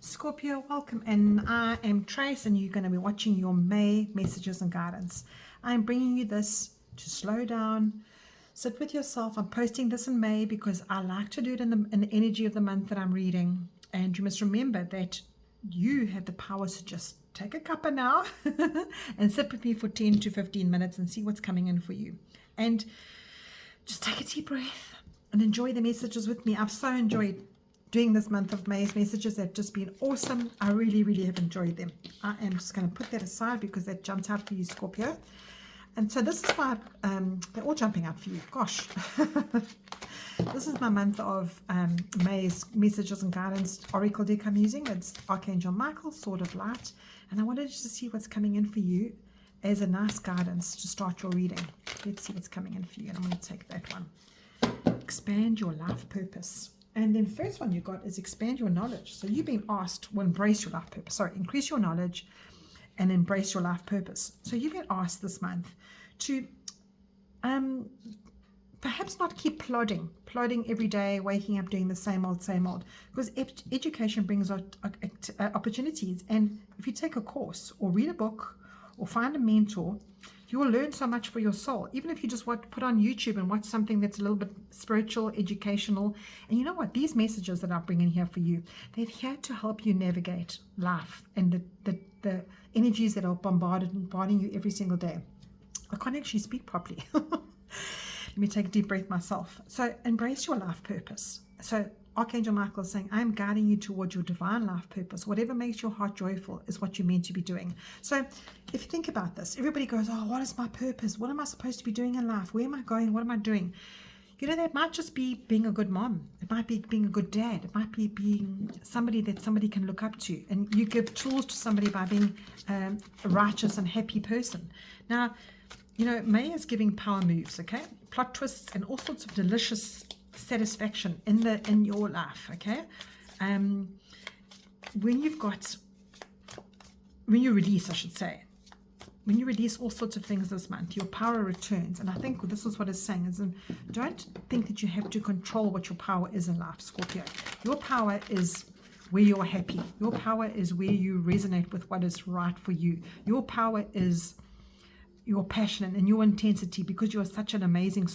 Scorpio, welcome, and I am Trace, and you're going to be watching your May messages and guidance. I'm bringing you this to slow down, sit with yourself. I'm posting this in May because I like to do it in the energy of the month that I'm reading. And you must remember that you have the power to just take a cuppa now and sit with me for 10 to 15 minutes and see what's coming in for you. And just take a deep breath and enjoy the messages with me. I've so enjoyed doing this month of May's messages. They've just been awesome. I really have enjoyed them. I am just going to put that aside because that jumped out for you, Scorpio. And so this is why they're all jumping out for you. Gosh. This is my month of May's messages and guidance oracle deck I'm using. It's Archangel Michael, Sword of Light. And I wanted you to see what's coming in for you as a nice guidance to start your reading. Let's see what's coming in for you. And I'm going to take that one. Expand your life purpose. And then first one you got is expand your knowledge. So you've been asked, well, embrace your life purpose. Sorry, increase your knowledge and embrace your life purpose. So you've been asked this month to perhaps not keep plodding every day, waking up doing the same old, because education brings out opportunities. And if you take a course or read a book or find a mentor, you will learn so much for your soul. Even if you just put on YouTube and watch something that's a little bit spiritual, educational. And you know what? These messages that I bring in here for you, they're here to help you navigate life and the energies that are bombarding you every single day. I can't actually speak properly. Let me take a deep breath myself. So embrace your life purpose. So Archangel Michael is saying, I am guiding you towards your divine life purpose. Whatever makes your heart joyful is what you're meant to be doing. So if you think about this, everybody goes, oh, what is my purpose? What am I supposed to be doing in life? Where am I going? What am I doing? You know, that might just be being a good mom. It might be being a good dad. It might be being somebody that somebody can look up to. And you give tools to somebody by being a righteous and happy person. Now, you know, May is giving power moves, okay? Plot twists and all sorts of delicious satisfaction in your life, okay? When you release, I should say, when you release all sorts of things this month, your power returns. And I think this is what it's saying, is don't think that you have to control what your power is in life, Scorpio. Your power is where you're happy. Your power is where you resonate with what is right for you. Your power is your passion and your intensity, because you are such an amazing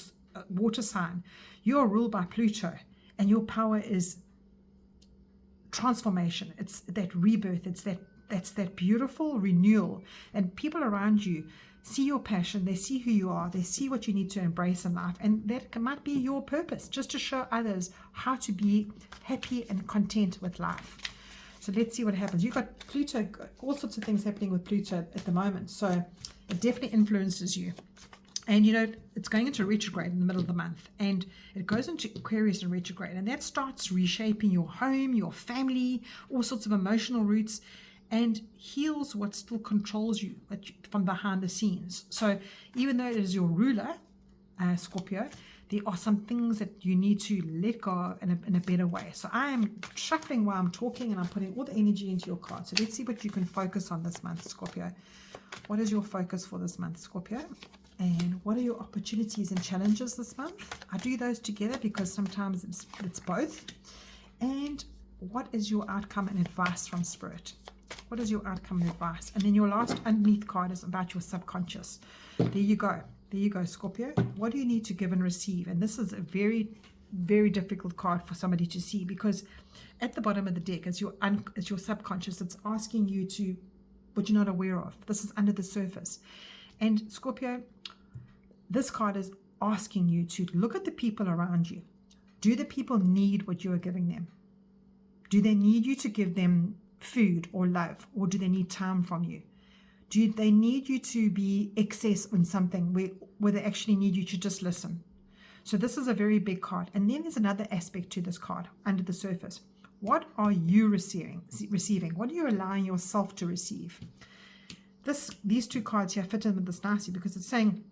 water sign. You are ruled by Pluto, and your power is transformation. It's that rebirth. That's that beautiful renewal. And people around you see your passion. They see who you are. They see what you need to embrace in life. And that might be your purpose, just to show others how to be happy and content with life. So let's see what happens. You've got Pluto, all sorts of things happening with Pluto at the moment. So it definitely influences you. And you know, it's going into retrograde in the middle of the month, and it goes into Aquarius in retrograde, and that starts reshaping your home, your family, all sorts of emotional roots, and heals what still controls you from behind the scenes. So even though it is your ruler, Scorpio, there are some things that you need to let go in a better way. So I am shuffling while I'm talking, and I'm putting all the energy into your card. So let's see what you can focus on this month, Scorpio. What is your focus for this month, Scorpio? And what are your opportunities and challenges this month? I do those together because sometimes it's both. And what is your outcome and advice from Spirit? What is your outcome and advice? And then your last underneath card is about your subconscious. There you go. There you go, Scorpio. What do you need to give and receive? And this is a very, very difficult card for somebody to see, because at the bottom of the deck is your subconscious. It's asking you to what you're not aware of. This is under the surface. And Scorpio, this card is asking you to look at the people around you. Do the people need what you are giving them? Do they need you to give them food or love, or do they need time from you? Do they need you to be excess in something where they actually need you to just listen? So this is a very big card. And then there's another aspect to this card under the surface. What are you receiving? What are you allowing yourself to receive? These two cards here fit in with this nicely, because it's saying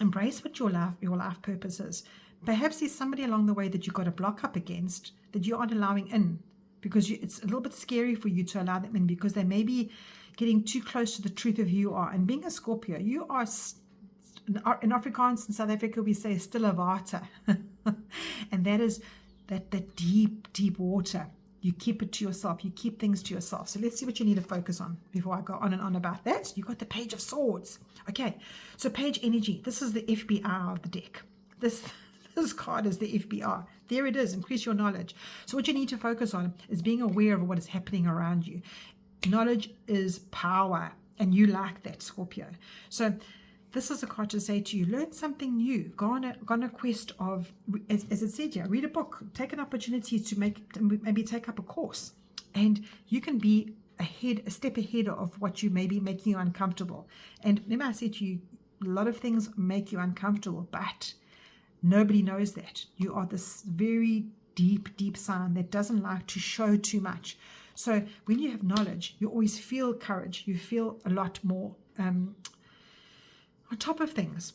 embrace what your life purpose is. Perhaps there's somebody along the way that you've got to block up against, that you aren't allowing in, because it's a little bit scary for you to allow them in, because they may be getting too close to the truth of who you are. And being a Scorpio, you are, in Afrikaans in South Africa we say stille water, and that is that deep water You keep it to yourself. You keep things to yourself. So let's see what you need to focus on before I go on and on about that. You got the Page of Swords. Okay, so Page Energy. This is the FBI of the deck. This card is the FBI. There it is. Increase your knowledge. So what you need to focus on is being aware of what is happening around you. Knowledge is power, and you like that, Scorpio. So this is a card to say to you, learn something new. Go on a quest of, as it said here, read a book, take an opportunity to maybe take up a course. And you can be a step ahead of what you may be making you uncomfortable. And remember I said to you, a lot of things make you uncomfortable, but nobody knows that. You are this very deep, deep sign that doesn't like to show too much. So when you have knowledge, you always feel courage. You feel a lot more on top of things,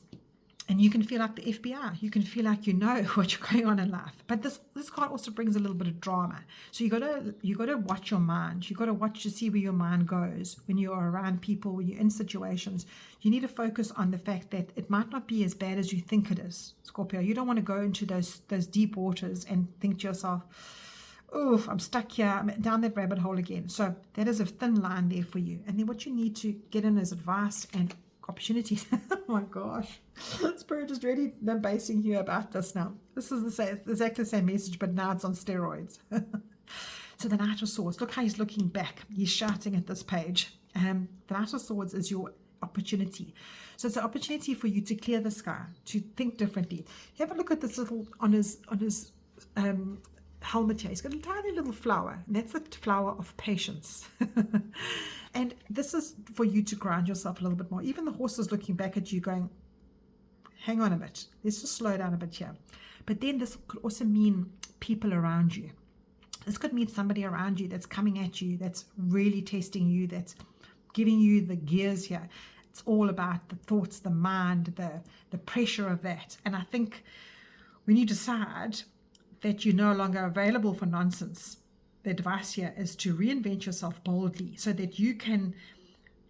and you can feel like the FBI. You can feel like you know what's going on in life. But this card also brings a little bit of drama. So you gotta watch your mind. You gotta watch to see where your mind goes when you are around people, when you're in situations. You need to focus on the fact that it might not be as bad as you think it is, Scorpio. You don't want to go into those deep waters and think to yourself, oh, I'm stuck here, I'm down that rabbit hole again. So that is a thin line there for you. And then what you need to get in is advice and opportunities. Oh my gosh, Spirit is really basing you about this now. This is exactly the same message, but now it's on steroids. So the Knight of Swords, look how he's looking back. He's shouting at this page. The Knight of Swords is your opportunity. So it's an opportunity for you to clear the sky, to think differently. Have a look at this little on his helmet here. He's got a tiny little flower, and that's the flower of patience. And this is for you to ground yourself a little bit more. Even the horse is looking back at you going, hang on a bit, let's just slow down a bit here. But then this could also mean people around you. This could mean somebody around you that's coming at you, that's really testing you, that's giving you the gears here. It's all about the thoughts, the mind, the pressure of that. And I think when you decide that you're no longer available for nonsense, the advice here is to reinvent yourself boldly so that you can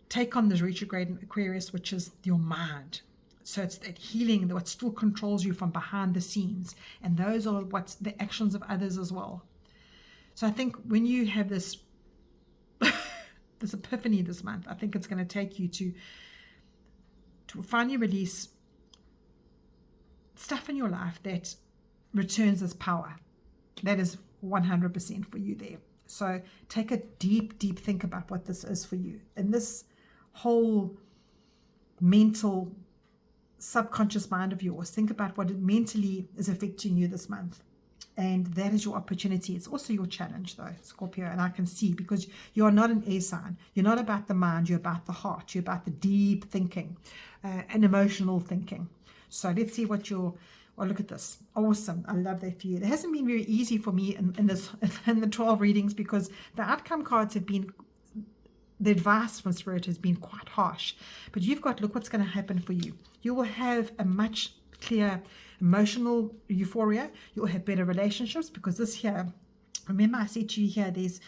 take on this retrograde in Aquarius, which is your mind. So it's that healing, what still controls you from behind the scenes. And those are what's the actions of others as well. So I think when you have this this epiphany this month, I think it's going to take you to finally release stuff in your life that returns as power. That is 100% for you there. So take a deep think about what this is for you. And this whole mental subconscious mind of yours, think about what it mentally is affecting you this month. And that is your opportunity. It's also your challenge though, Scorpio. And I can see, because you are not an air sign. You're not about the mind, you're about the heart. You're about the deep thinking and emotional thinking. So let's see what oh, look at this. Awesome. I love that for you. It hasn't been very easy for me in the 12 readings, because the outcome cards have been, the advice from Spirit has been quite harsh. But you've got, look what's going to happen for you. You will have a much clearer emotional euphoria. You'll have better relationships, because this here, remember I said to you here, there's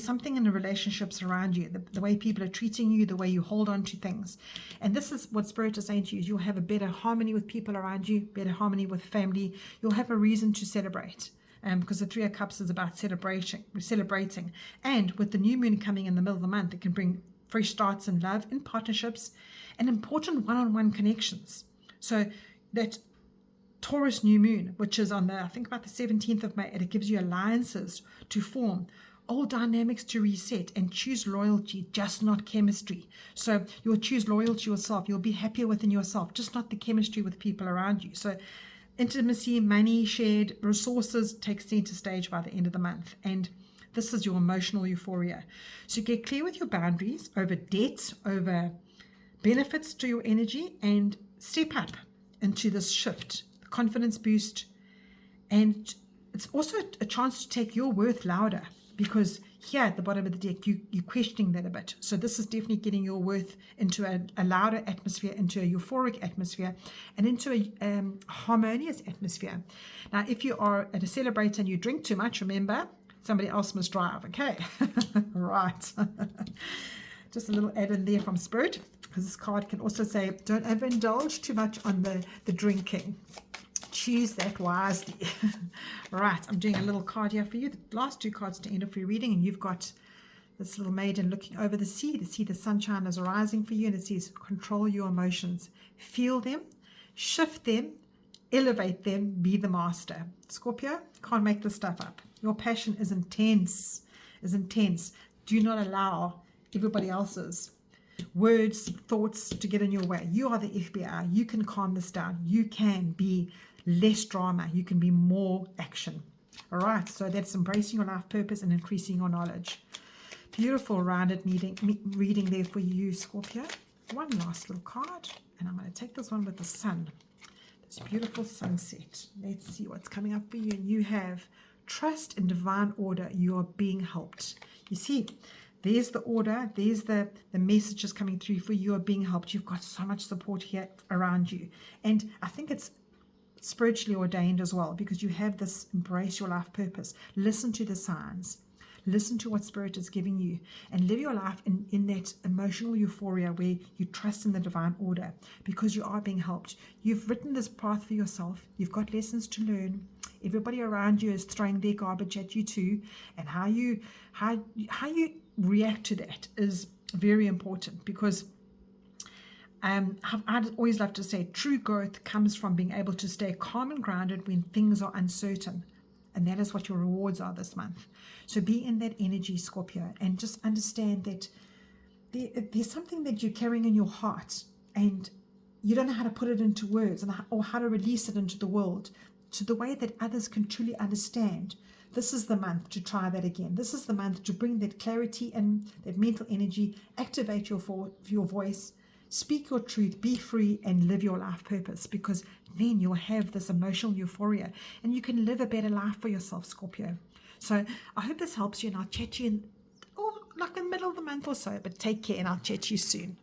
something in the relationships around you, the way people are treating you, the way you hold on to things. And this is what Spirit is saying to you, is you'll have a better harmony with people around you, better harmony with family. You'll have a reason to celebrate, because the Three of Cups is about celebrating. And with the new moon coming in the middle of the month, it can bring fresh starts in love, in partnerships, and important one-on-one connections. So that Taurus new moon, which is on I think about the 17th of May, and it gives you alliances to form, old dynamics to reset, and choose loyalty, just not chemistry. So you'll choose loyalty yourself. You'll be happier within yourself, just not the chemistry with people around you. So intimacy, money, shared resources take center stage by the end of the month. And this is your emotional euphoria. So get clear with your boundaries over debts, over benefits to your energy, and step up into this shift, confidence boost. And it's also a chance to take your worth louder, because here at the bottom of the deck, you're questioning that a bit. So this is definitely getting your worth into a louder atmosphere, into a euphoric atmosphere, and into a harmonious atmosphere. Now, if you are at a celebrator and you drink too much, remember, somebody else must drive, okay? Right. Just a little add-in there from Spirit, because this card can also say, don't overindulge too much on the drinking. Choose that wisely. Right, I'm doing a little card here for you. The last 2 cards to end off your reading, and you've got this little maiden looking over the sea. The sunshine is rising for you, and it says, control your emotions. Feel them, shift them, elevate them, be the master. Scorpio, can't make this stuff up. Your passion is intense, Do not allow everybody else's words, thoughts to get in your way. You are the FBI. You can calm this down. You can be less drama. You can be more action. All right, so that's embracing your life purpose and increasing your knowledge. Beautiful rounded reading there for you, Scorpio. One last little card, and I'm going to take this one with the sun. This beautiful sunset. Let's see what's coming up for you. And you have trust in divine order. You are being helped. You see, there's the order. There's the messages coming through for you. You are being helped. You've got so much support here around you. And I think it's spiritually ordained as well, because you have this embrace your life purpose. Listen to the signs. Listen to what Spirit is giving you, and live your life in that emotional euphoria where you trust in the divine order, because you are being helped. You've written this path for yourself. You've got lessons to learn. Everybody around you is throwing their garbage at you too, and how you react to that is very important, because I'd always love to say true growth comes from being able to stay calm and grounded when things are uncertain. And that is what your rewards are this month. So be in that energy, Scorpio, and just understand that there's something that you're carrying in your heart, and you don't know how to put it into words or how to release it into the world to the way that others can truly understand. This is the month to try that again. This is the month to bring that clarity and that mental energy, activate your voice, speak your truth, be free, and live your life purpose, because then you'll have this emotional euphoria and you can live a better life for yourself, Scorpio. So I hope this helps you, and I'll chat to you in like the middle of the month or so, but take care, and I'll chat to you soon.